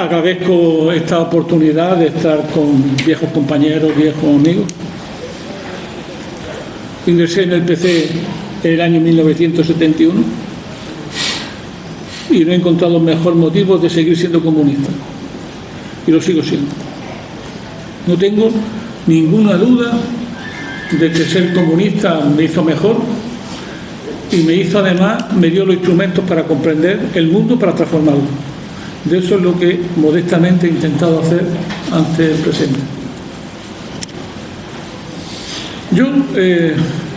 Agradezco esta oportunidad de estar con viejos compañeros, viejos amigos. Ingresé en el PC en el año 1971 y no he encontrado mejor motivo de seguir siendo comunista. Y lo sigo siendo. No tengo ninguna duda de que ser comunista me hizo mejor y me hizo, además, me dio los instrumentos para comprender el mundo, para transformarlo. De eso es lo que modestamente he intentado hacer ante el presente. Yo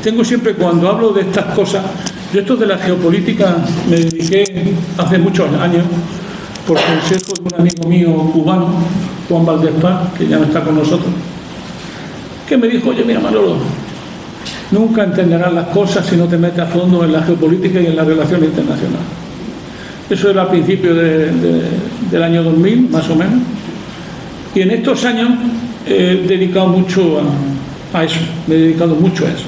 tengo siempre, cuando hablo de estas cosas, yo esto de la geopolítica me dediqué hace muchos años por consejo de un amigo mío cubano, Juan Valdés Paz, que ya no está con nosotros, que me dijo: oye, mira, Manolo, nunca entenderás las cosas si no te metes a fondo en la geopolítica y en las relaciones internacionales. Eso era a principios del año 2000, más o menos. Y en estos años he dedicado mucho a eso, me he dedicado mucho a eso.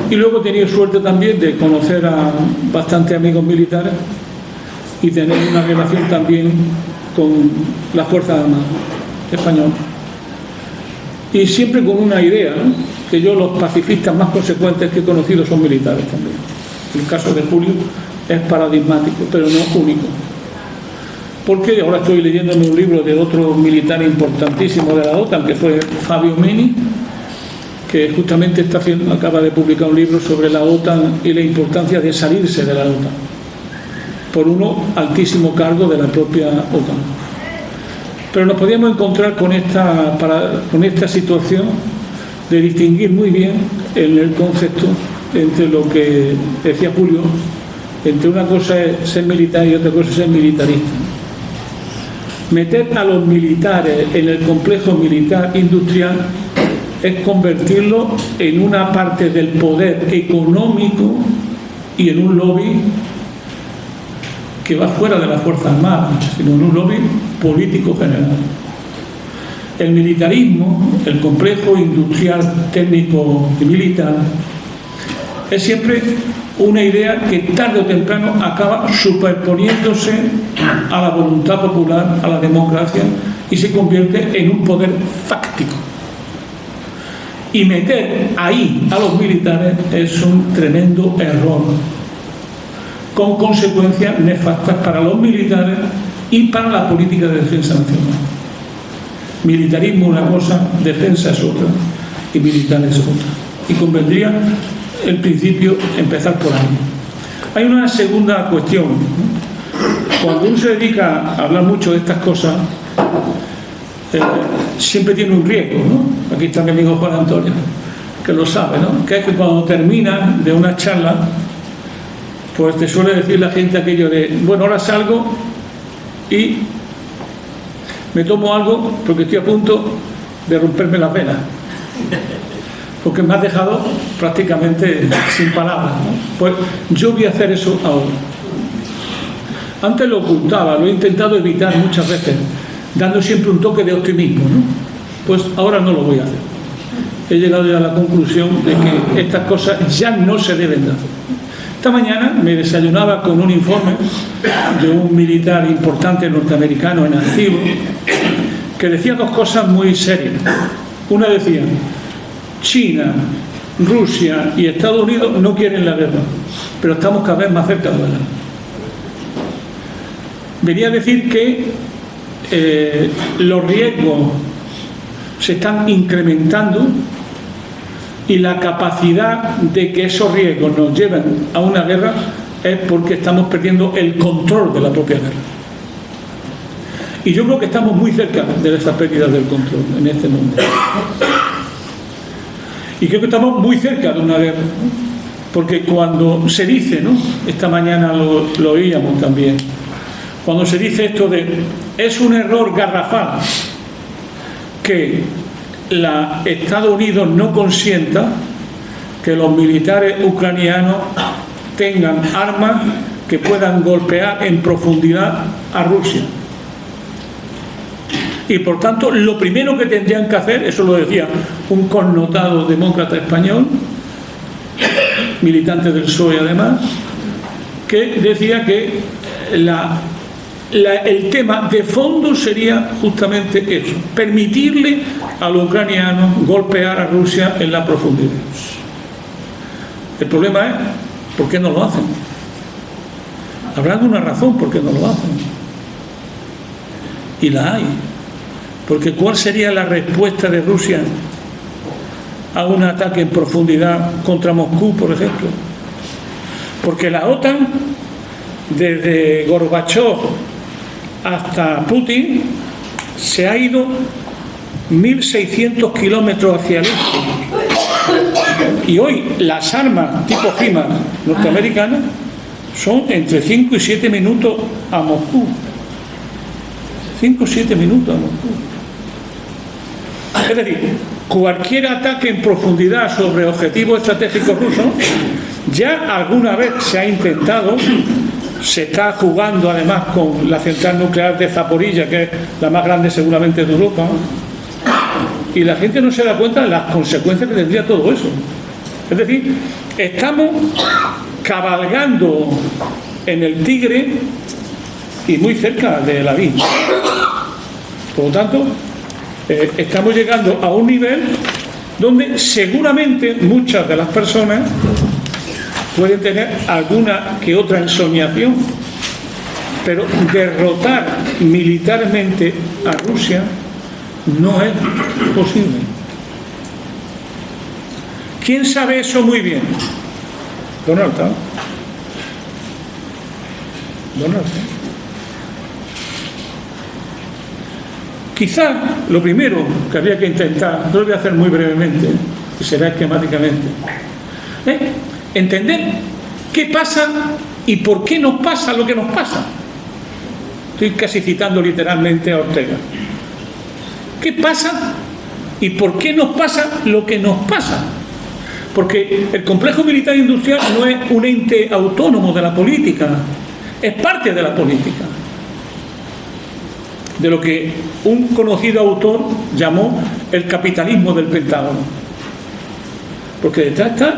Y luego he tenido suerte también de conocer a bastantes amigos militares y tener una relación también con las Fuerzas Armadas españolas. Y siempre con una idea, ¿no? Que yo, los pacifistas más consecuentes que he conocido son militares también. El caso de Julio es paradigmático, pero no único. Porque ahora estoy leyéndome un libro de otro militar importantísimo de la OTAN, que fue Fabio Meni, que justamente acaba de publicar un libro sobre la OTAN y la importancia de salirse de la OTAN, por uno altísimo cargo de la propia OTAN. Pero nos podíamos encontrar con esta situación de distinguir muy bien en el concepto entre lo que decía Julio, entre una cosa es ser militar y otra cosa es ser militarista. Meter a los militares en el complejo militar industrial es convertirlo en una parte del poder económico y en un lobby que va fuera de las Fuerzas Armadas, sino en un lobby político general. El militarismo, el complejo industrial, técnico y militar, es siempre una idea que tarde o temprano acaba superponiéndose a la voluntad popular, a la democracia, y se convierte en un poder fáctico. Y meter ahí a los militares es un tremendo error, con consecuencias nefastas para los militares y para la política de defensa nacional. Militarismo una cosa, defensa es otra y militar es otra. Y convendría, en principio, empezar por ahí. Hay una segunda cuestión. Cuando uno se dedica a hablar mucho de estas cosas, siempre tiene un riesgo, ¿no? Aquí está mi amigo Juan Antonio, que lo sabe, ¿no? Que es que cuando termina de una charla, pues te suele decir la gente aquello de: bueno, ahora salgo y me tomo algo porque estoy a punto de romperme las venas, porque me has dejado prácticamente sin palabras, ¿no? Pues yo voy a hacer eso ahora. Antes lo ocultaba, lo he intentado evitar muchas veces, dando siempre un toque de optimismo, ¿no? Pues ahora no lo voy a hacer. He llegado ya a la conclusión de que estas cosas ya no se deben de hacer. Esta mañana me desayunaba con un informe de un militar importante norteamericano en activo que decía dos cosas muy serias. Una decía: China, Rusia y Estados Unidos no quieren la guerra, pero estamos cada vez más cerca de la guerra. Venía a decir que los riesgos se están incrementando y la capacidad de que esos riesgos nos lleven a una guerra es porque estamos perdiendo el control de la propia guerra. Y yo creo que estamos muy cerca de esa pérdida del control en este momento. Y creo que estamos muy cerca de una guerra, porque cuando se dice, ¿no? Esta mañana lo oíamos también, cuando se dice esto de: es un error garrafal que Estados Unidos no consienta que los militares ucranianos tengan armas que puedan golpear en profundidad a Rusia. Y por tanto, lo primero que tendrían que hacer, eso lo decía un connotado demócrata español, militante del PSOE además, que decía que el tema de fondo sería justamente eso, permitirle a los ucranianos golpear a Rusia en la profundidad. El problema es, ¿por qué no lo hacen? Habrá alguna razón por qué no lo hacen. Y la hay. Porque ¿cuál sería la respuesta de Rusia a un ataque en profundidad contra Moscú, por ejemplo? Porque la OTAN, desde Gorbachov hasta Putin, se ha ido 1.600 kilómetros hacia el este. Y hoy las armas tipo HIMARS norteamericanas son entre 5 y 7 minutos a Moscú. 5 o 7 minutos a Moscú. Es decir, cualquier ataque en profundidad sobre objetivos estratégicos rusos ya alguna vez se ha intentado. Se está jugando además con la central nuclear de Zaporilla, que es la más grande seguramente de Europa, y la gente no se da cuenta de las consecuencias que tendría todo eso. Es decir, estamos cabalgando en el Tigre y muy cerca del abismo. Por lo tanto, estamos llegando a un nivel donde seguramente muchas de las personas pueden tener alguna que otra ensoñación, pero derrotar militarmente a Rusia no es posible. ¿Quién sabe eso muy bien? Donald Trump. Donald Trump. Quizá lo primero que habría que intentar, yo lo voy a hacer muy brevemente, y será esquemáticamente, entender qué pasa y por qué nos pasa lo que nos pasa. Estoy casi citando literalmente a Ortega. ¿Qué pasa y por qué nos pasa lo que nos pasa? Porque el complejo militar industrial no es un ente autónomo de la política, es parte de la política. De lo que un conocido autor llamó el capitalismo del Pentágono. Porque detrás está,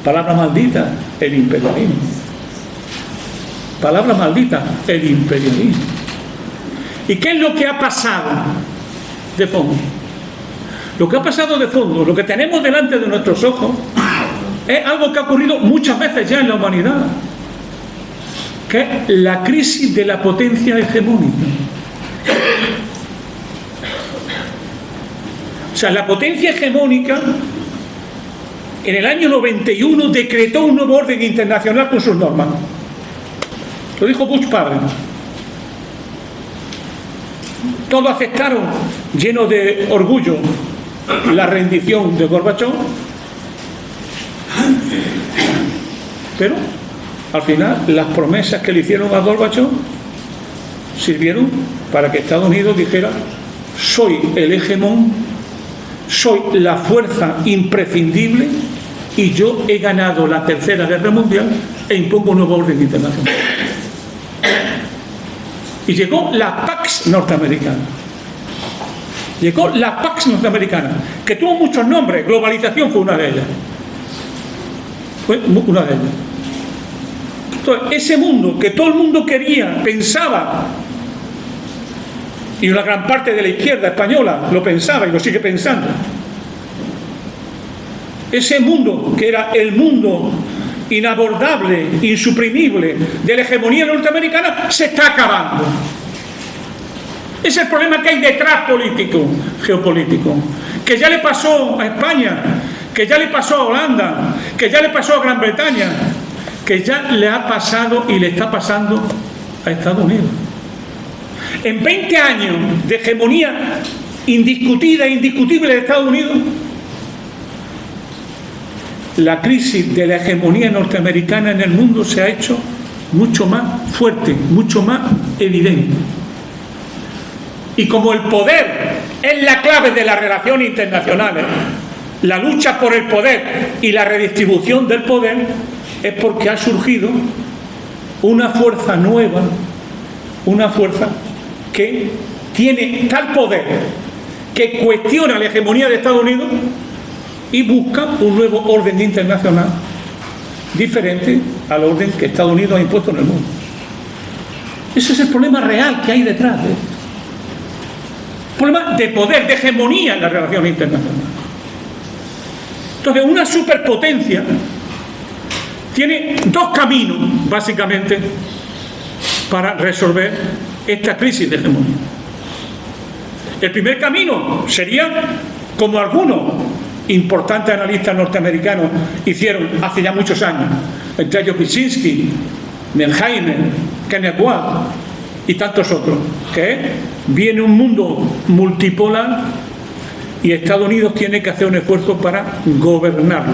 palabra maldita, el imperialismo. Palabra maldita, el imperialismo. ¿Y qué es lo que ha pasado de fondo? Lo que ha pasado de fondo, lo que tenemos delante de nuestros ojos, es algo que ha ocurrido muchas veces ya en la humanidad, que es la crisis de la potencia hegemónica. O sea, la potencia hegemónica en el año 91 decretó un nuevo orden internacional con sus normas. Lo dijo Bush padre. Todos aceptaron, llenos de orgullo, la rendición de Gorbachov, pero al final las promesas que le hicieron a Gorbachov sirvieron para que Estados Unidos dijera: soy el hegemón, soy la fuerza imprescindible y yo he ganado la Tercera Guerra Mundial e impongo un nuevo orden internacional. Y llegó la Pax norteamericana. Llegó la Pax norteamericana, que tuvo muchos nombres. Globalización fue una de ellas. Fue una de ellas. Entonces, ese mundo que todo el mundo quería, pensaba, y una gran parte de la izquierda española lo pensaba y lo sigue pensando, ese mundo que era el mundo inabordable, insuprimible de la hegemonía norteamericana, se está acabando. Ese es el problema que hay detrás político, geopolítico, que ya le pasó a España, que ya le pasó a Holanda, que ya le pasó a Gran Bretaña, que ya le ha pasado y le está pasando a Estados Unidos. En 20 años de hegemonía indiscutida e indiscutible de Estados Unidos, la crisis de la hegemonía norteamericana en el mundo se ha hecho mucho más fuerte, mucho más evidente. Y como el poder es la clave de las relaciones internacionales, la lucha por el poder y la redistribución del poder, es porque ha surgido una fuerza nueva, una fuerza que tiene tal poder que cuestiona la hegemonía de Estados Unidos y busca un nuevo orden internacional diferente al orden que Estados Unidos ha impuesto en el mundo. Ese es el problema real que hay detrás de esto. Problema de poder, de hegemonía en las relaciones internacionales. Entonces, una superpotencia tiene dos caminos, básicamente, para resolver esta crisis de hegemonía. El primer camino sería, como algunos importantes analistas norteamericanos hicieron hace ya muchos años, entre ellos Brzezinski, Merkheimer, Kenneth Ward y tantos otros, que viene un mundo multipolar y Estados Unidos tiene que hacer un esfuerzo para gobernarlo.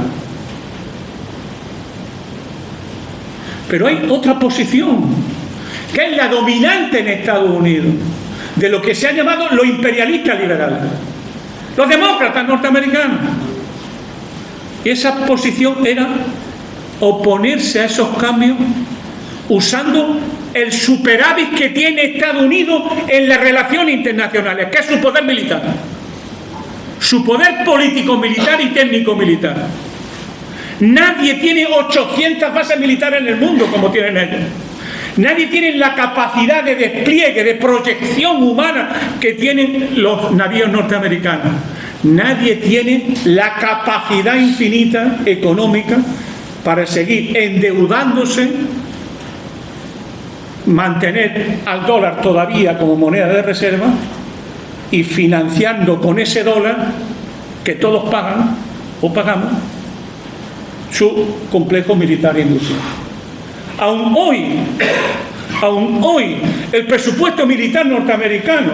Pero hay otra posición, que es la dominante en Estados Unidos, de lo que se ha llamado los imperialistas liberales, los demócratas norteamericanos. Y esa posición era oponerse a esos cambios usando el superávit que tiene Estados Unidos en las relaciones internacionales, que es su poder militar, su poder político-militar y técnico-militar. Nadie tiene 800 bases militares en el mundo como tienen ellos. Nadie tiene la capacidad de despliegue, de proyección humana que tienen los navíos norteamericanos. Nadie tiene la capacidad infinita económica para seguir endeudándose, mantener al dólar todavía como moneda de reserva y financiando con ese dólar que todos pagan o pagamos su complejo militar e industrial. Aún hoy el presupuesto militar norteamericano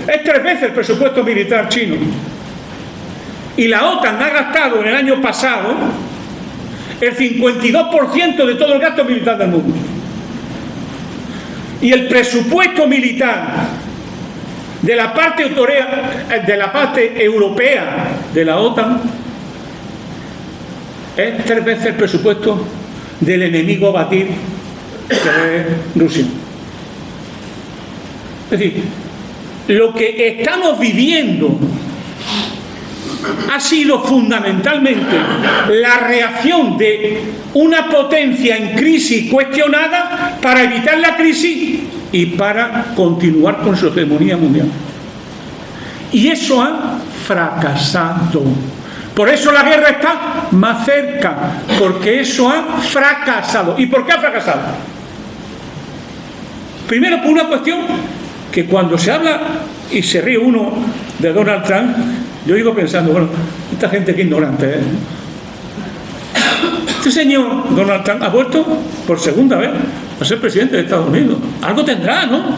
es 3 veces el presupuesto militar chino, y la OTAN ha gastado en el año pasado el 52% de todo el gasto militar del mundo, y el presupuesto militar de la parte europea de la OTAN es 3 veces el presupuesto del enemigo a batir, que es Rusia. Es decir, lo que estamos viviendo ha sido fundamentalmente la reacción de una potencia en crisis cuestionada para evitar la crisis y para continuar con su hegemonía mundial. Y eso ha fracasado. Por eso la guerra está más cerca, porque eso ha fracasado. ¿Y por qué ha fracasado? Primero, por una cuestión que cuando se habla y se ríe uno de Donald Trump, yo digo pensando, bueno, esta gente que ignorante, ¿eh? Este señor Donald Trump ha vuelto por segunda vez a ser presidente de Estados Unidos. Algo tendrá, ¿no?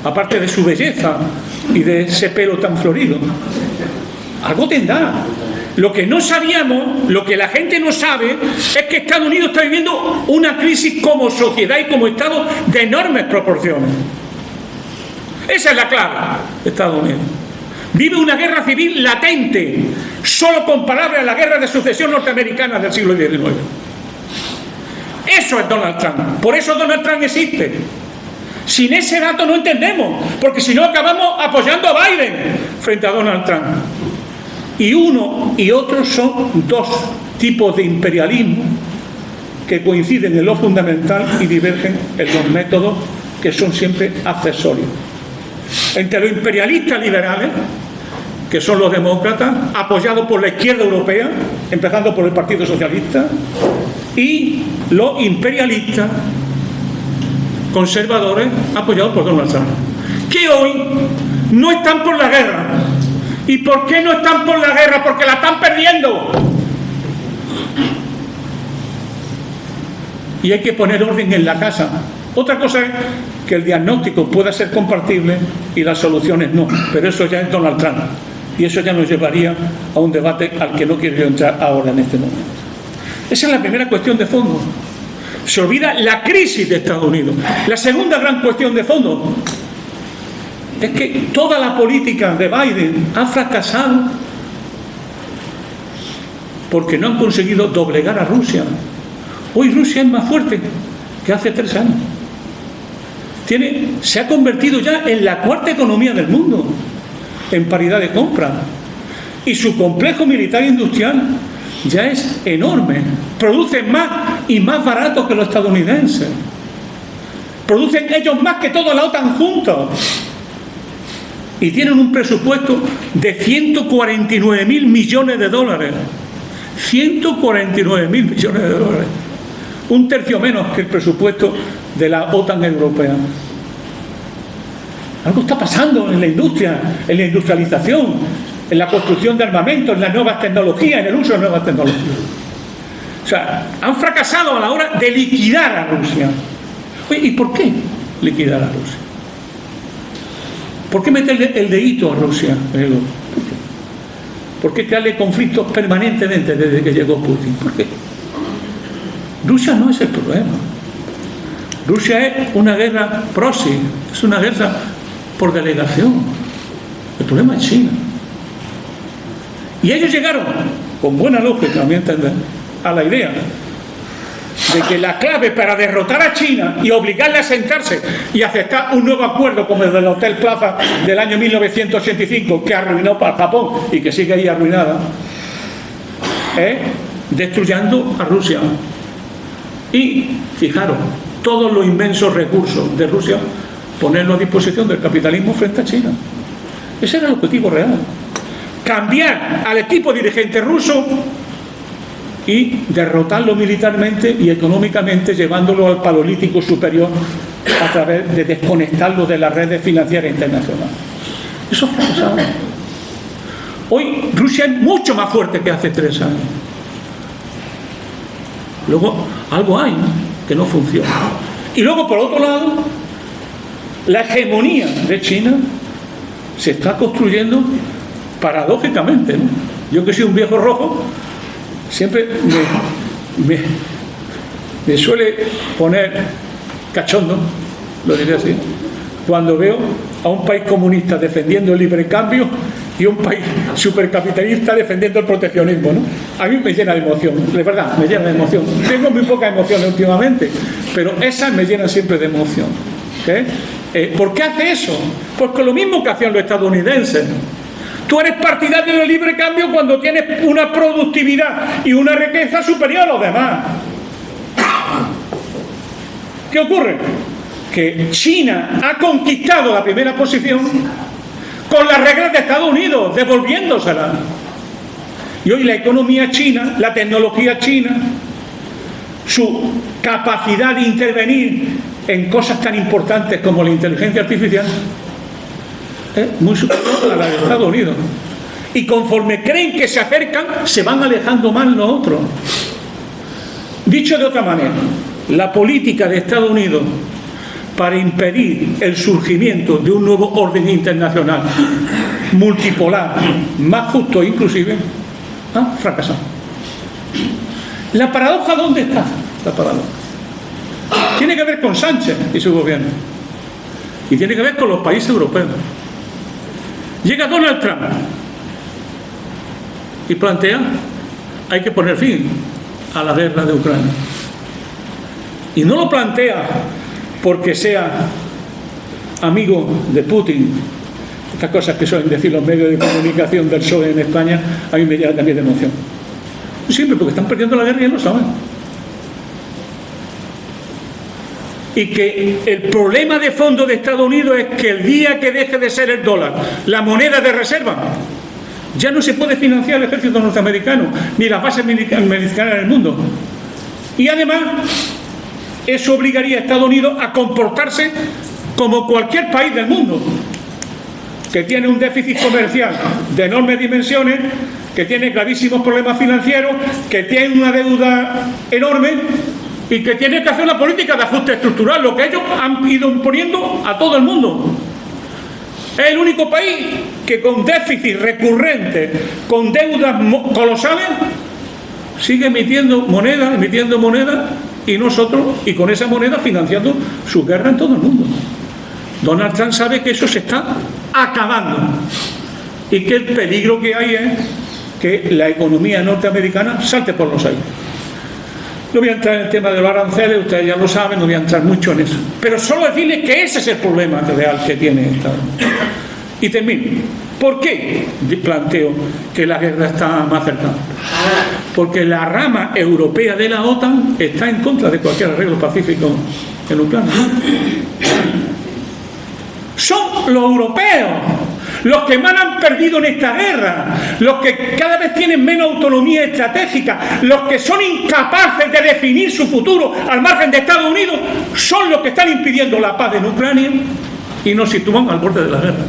Aparte de su belleza y de ese pelo tan florido. Algo tendrá. Lo que no sabíamos, lo que la gente no sabe, es que Estados Unidos está viviendo una crisis como sociedad y como Estado de enormes proporciones. Esa es la clave de Estados Unidos. Vive una guerra civil latente, solo comparable a la guerra de sucesión norteamericana del siglo XIX. Eso es Donald Trump. Por eso Donald Trump existe. Sin ese dato no entendemos, porque si no acabamos apoyando a Biden frente a Donald Trump. Y uno y otro son dos tipos de imperialismo que coinciden en lo fundamental y divergen en los métodos, que son siempre accesorios. Entre los imperialistas liberales, que son los demócratas, apoyados por la izquierda europea, empezando por el Partido Socialista, y los imperialistas conservadores, apoyados por Donald Trump, que hoy no están por la guerra. ¿Y por qué no están por la guerra? Porque la están perdiendo. Y hay que poner orden en la casa. Otra cosa es que el diagnóstico pueda ser compatible y las soluciones no, pero eso ya es Donald Trump, y eso ya nos llevaría a un debate al que no quiero entrar ahora en este momento. Esa es la primera cuestión de fondo. Se olvida la crisis de Estados Unidos. La segunda gran cuestión de fondo es que toda la política de Biden ha fracasado porque no han conseguido doblegar a Rusia. Hoy Rusia es más fuerte que hace 3 años. Se ha convertido ya en la 4ª economía del mundo en paridad de compra, y su complejo militar e industrial ya es enorme. Produce más y más barato que los estadounidenses. Producen ellos más que toda la OTAN juntos. Y tienen un presupuesto de 149.000 millones de dólares. 149.000 millones de dólares. Un tercio menos que el presupuesto de la OTAN europea. Algo está pasando en la industria, en la industrialización, en la construcción de armamentos, en las nuevas tecnologías, en el uso de nuevas tecnologías. O sea, han fracasado a la hora de liquidar a Rusia. Oye, ¿y por qué liquidar a Rusia? ¿Por qué meterle el dedito a Rusia? ¿Por qué crearle conflictos permanentemente desde que llegó Putin? ¿Por qué? Rusia no es el problema. Rusia es una guerra proxy, es una guerra por delegación. El problema es China. Y ellos llegaron, con buena lógica, a mi entender, a la idea de que la clave para derrotar a China y obligarle a sentarse y aceptar un nuevo acuerdo como el del Hotel Plaza del año 1985, que arruinó para Japón y que sigue ahí arruinada, es destruyendo a Rusia. Y, fijaros, todos los inmensos recursos de Rusia, ponerlos a disposición del capitalismo frente a China. Ese era el objetivo real. Cambiar al equipo dirigente ruso y derrotarlo militarmente y económicamente, llevándolo al paleolítico superior a través de desconectarlo de las redes financieras internacionales. Eso ha fracasado. Hoy Rusia es mucho más fuerte que hace 3 años. Luego, algo hay que no funciona. Y luego, por otro lado, la hegemonía de China se está construyendo paradójicamente, ¿no? Yo, que soy un viejo rojo, siempre me suele poner cachondo, lo diré así, cuando veo a un país comunista defendiendo el libre cambio y un país supercapitalista defendiendo el proteccionismo, ¿no? A mí me llena de emoción, de verdad, me llena de emoción. Tengo muy pocas emociones últimamente, pero esas me llenan siempre de emoción. ¿Por qué hace eso? Pues con lo mismo que hacían los estadounidenses. Tú eres partidario del libre cambio cuando tienes una productividad y una riqueza superior a los demás. ¿Qué ocurre? Que China ha conquistado la primera posición con las reglas de Estados Unidos, devolviéndoselas. Y hoy la economía china, la tecnología china, su capacidad de intervenir en cosas tan importantes como la inteligencia artificial, es muy superior a la de Estados Unidos. Y conforme creen que se acercan, se van alejando más los otros. Dicho de otra manera, la política de Estados Unidos para impedir el surgimiento de un nuevo orden internacional multipolar, más justo inclusive, ha fracasado. ¿La paradoja dónde está? La paradoja tiene que ver con Sánchez y su gobierno, y tiene que ver con los países europeos. Llega Donald Trump y plantea: hay que poner fin a la guerra de Ucrania. Y no lo plantea porque sea amigo de Putin. Estas cosas que suelen decir los medios de comunicación del PSOE en España, a mí me llena también de emoción. Siempre porque están perdiendo la guerra y lo saben. Y que el problema de fondo de Estados Unidos es que el día que deje de ser el dólar la moneda de reserva, ya no se puede financiar el ejército norteamericano ni las bases militares en el mundo. Y además, eso obligaría a Estados Unidos a comportarse como cualquier país del mundo, que tiene un déficit comercial de enormes dimensiones, que tiene gravísimos problemas financieros, que tiene una deuda enorme y que tiene que hacer una política de ajuste estructural, lo que ellos han ido imponiendo a todo el mundo. Es el único país que con déficit recurrente, con deudas colosales, sigue emitiendo moneda, y nosotros, y con esa moneda financiando su guerra en todo el mundo. Donald Trump sabe que eso se está acabando y que el peligro que hay es que la economía norteamericana salte por los aires. No voy a entrar en el tema de los aranceles, ustedes ya lo saben, no voy a entrar mucho en eso. Pero solo decirles que ese es el problema real que tiene esta. Y termino. ¿Por qué planteo que la guerra está más cercana? Porque la rama europea de la OTAN está en contra de cualquier arreglo pacífico en Ucrania. Son los europeos los que más han perdido en esta guerra, los que cada vez tienen menos autonomía estratégica, los que son incapaces de definir su futuro al margen de Estados Unidos, son los que están impidiendo la paz en Ucrania y nos sitúan al borde de la guerra.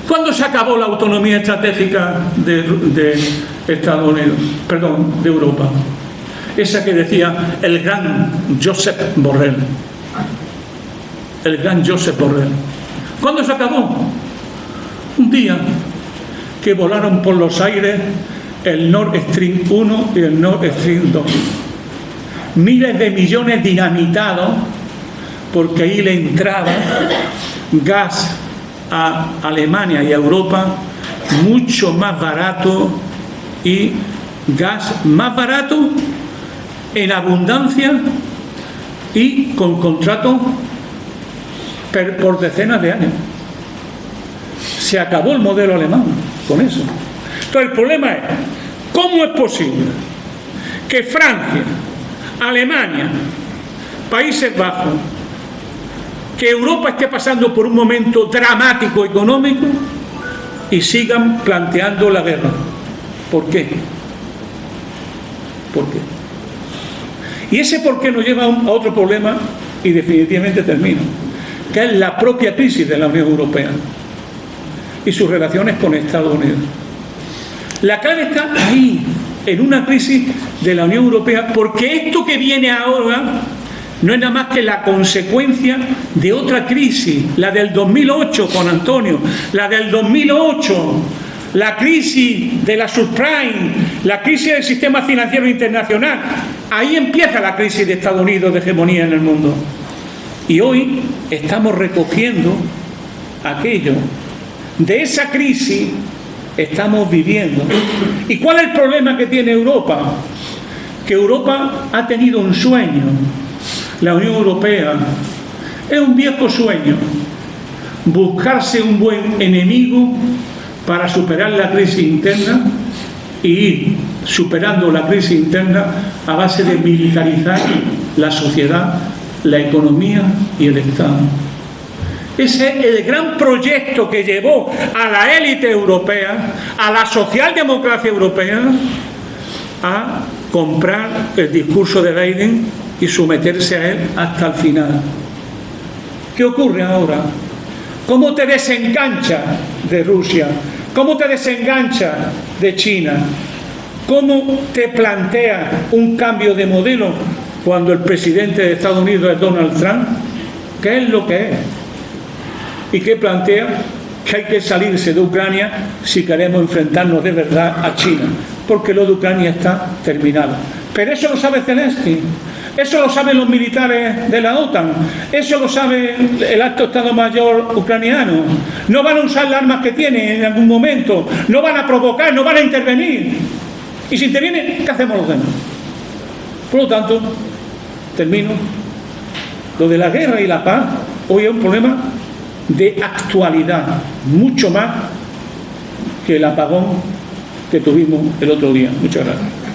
¿Cuándo se acabó la autonomía estratégica de Estados Unidos? Perdón, de Europa. Esa que decía el gran Josep Borrell. El gran Josep Borrell. ¿Cuándo se acabó? Un día que volaron por los aires el Nord Stream 1 y el Nord Stream 2. Miles de millones dinamitados porque ahí le entraba gas a Alemania y a Europa mucho más barato, y gas más barato en abundancia y con contratos por decenas de años. Se acabó el modelo alemán con eso. Entonces el problema es, ¿cómo es posible que Francia, Alemania, Países Bajos, que Europa esté pasando por un momento dramático económico y sigan planteando la guerra? ¿Por qué? ¿Por qué? Y ese por qué nos lleva a otro problema, y definitivamente termino, que es la propia crisis de la Unión Europea y sus relaciones con Estados Unidos. La clave está ahí, en una crisis de la Unión Europea, porque esto que viene ahora no es nada más que la consecuencia de otra crisis, la del 2008 con Antonio, la del 2008, la crisis de la subprime, la crisis del sistema financiero internacional. Ahí empieza la crisis de Estados Unidos de hegemonía en el mundo. Y hoy estamos recogiendo aquello. De esa crisis estamos viviendo. ¿Y cuál es el problema que tiene Europa? Que Europa ha tenido un sueño. La Unión Europea es un viejo sueño. Buscarse un buen enemigo para superar la crisis interna y ir superando la crisis interna a base de militarizar la sociedad, la economía y el Estado. Ese es el gran proyecto que llevó a la élite europea, a la socialdemocracia europea, a comprar el discurso de Biden y someterse a él hasta el final. ¿Qué ocurre ahora? ¿Cómo te desenganchas de Rusia? ¿Cómo te desenganchas de China? ¿Cómo te planteas un cambio de modelo cuando el presidente de Estados Unidos es Donald Trump? ¿Qué es lo que es? ¿Y qué plantea? Que hay que salirse de Ucrania si queremos enfrentarnos de verdad a China, porque lo de Ucrania está terminado. Pero eso lo sabe Zelensky, eso lo saben los militares de la OTAN, eso lo sabe el alto Estado Mayor ucraniano. No van a usar las armas que tienen en algún momento, no van a provocar, no van a intervenir. Y si intervienen, ¿qué hacemos los demás? Por lo tanto, termino. Lo de la guerra y la paz hoy es un problema de actualidad, mucho más que el apagón que tuvimos el otro día. Muchas gracias.